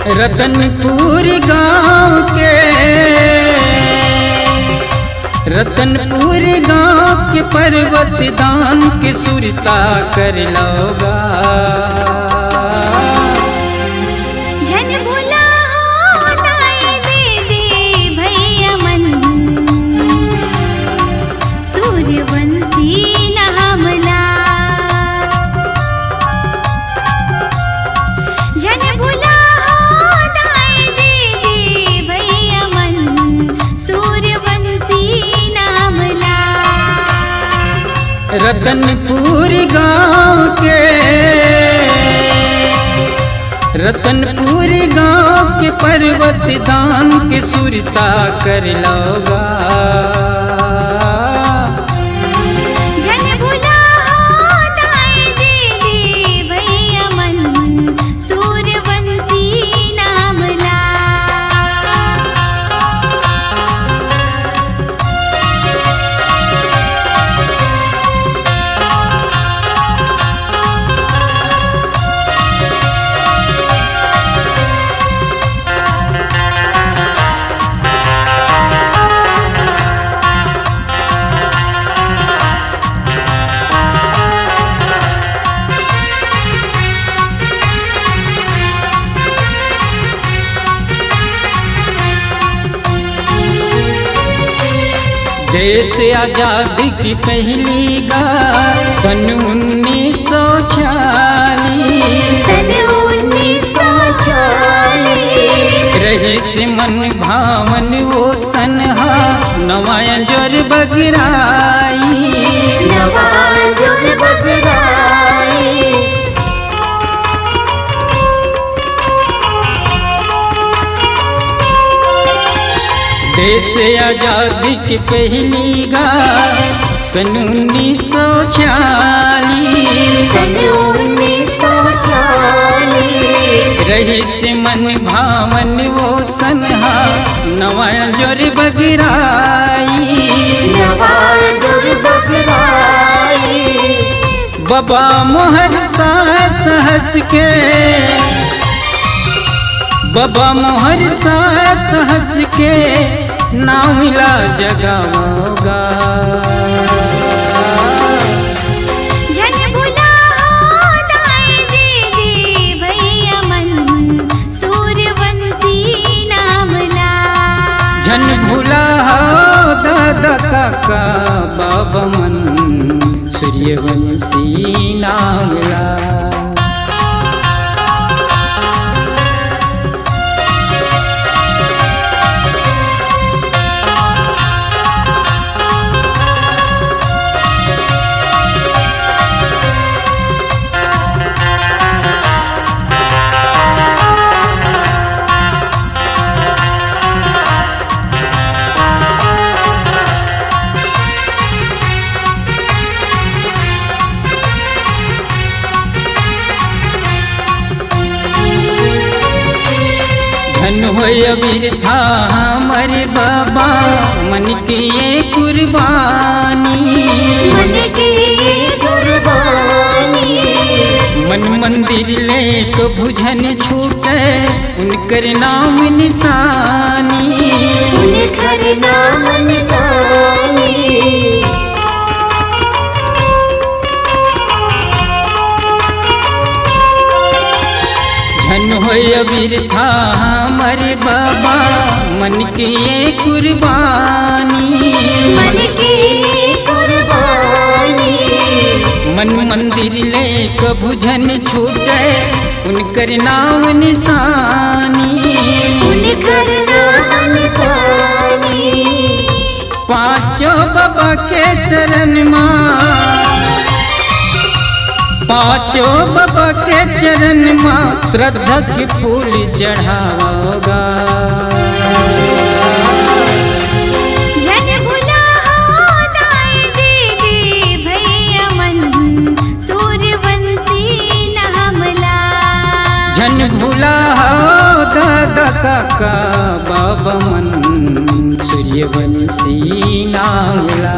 रतनपुर गांव के पर्वत दान के सुरता कर लोगा। जन भुला दाए दे दे भैया मन, सूर्यवंशी नामला। जन भुला दाए दे दे भैया मन, सूर्यवंशी नामला। रतनपुर गांव के पर्वत दान के सुरता कर लोगा। जन भुला दाए दे दे भैया मन, सूर्यवंशी नामला। देश आजादी की पहली गार सन 1940 रही से मन भावन वो सनहा नवाया जोर बगराई। देश आजादी की पहली गार सन 1940 रही से मन भावन वो सनहा नवाया जोर बगराई। बाबा मोहर सास हंस के, बाबा मोहर सास हंस के ना मिला जगाओगा। जन भुला दाए दे दे भैया मन, सूर्यवंशी नामला। जन भुला दादा काका बाबा मन, सूर्यवंशी नामला। धन होय वीर था हमारे बाबा मन की ये कुर्बानी। मन मंदिर ले तो भुजन छूटे उनकर नाम निशानी। धन होय वीर था हमारे बाबा मन की ये कुर्बानी। मन मंदिर ले भुजन छूटे उनकर नाम निशानी। पांचों बाबा के चरण मां, पांचों बाबा के चरण मां श्रद्धा की फूल चढ़ाओगा। जन भुला दाए दे दे भैया मन, सूर्यवंशी नामला। जन भुला दादा काका बाबा मन, सूर्यवंशी नामला।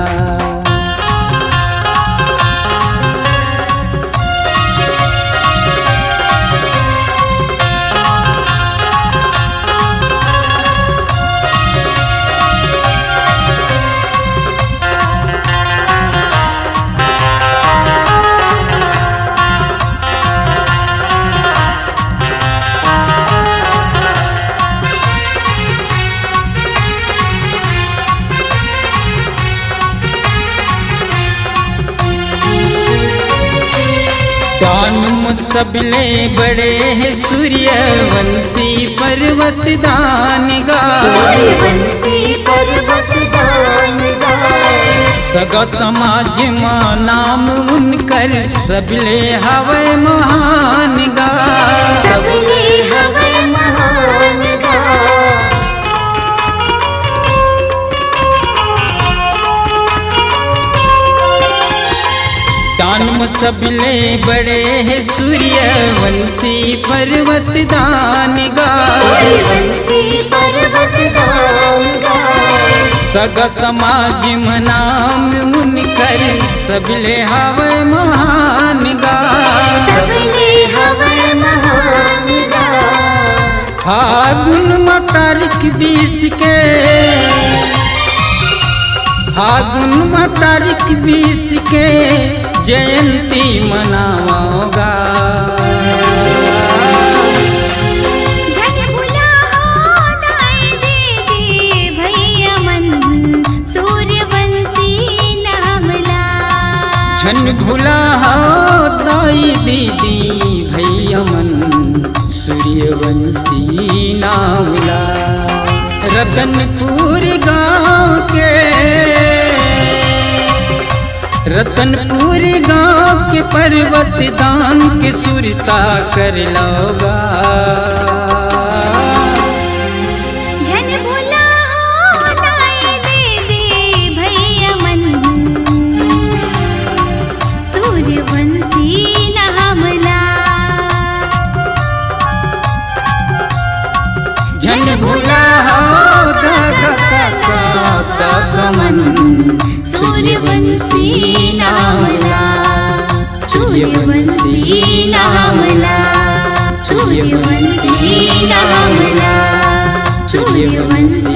सबले बड़े हैं सूर्यवंशी पर्वत दान गा सूर्यवंशी पर्वत दान गाए सगा समाज माँ नाम उनकर सबले हवे महान गा सबले हवे महान गाए दानम सबले बड़े हैं सूर्यवंशी पर्वत दान गा सूर्यवंशी पर्वत दान गाए सगा समाज में नाम उनकर सबले हवे महान गा सबले हवे महान गाए फागुन में तारीख 20 के फागुन में तारीख 20 के जयंती मनाओगा झन भुला हो दाई दीदी भैया मन सूर्यवंशी नाम ला छन भुला हो दाई दीदी भैया मन सूर्यवंशी नावला रतनपुर गाँव के रतनपुर गाँव के पर्वत दान के सुरता कर लोगा झन भुला हो दाई दीदी भैया मन सूर्यवंशी नाम ला झन भुला हो कमन सूर्यवंशी नामला सूर्यवंशी नामला सूर्यवंशी नामला सूर्यवंशी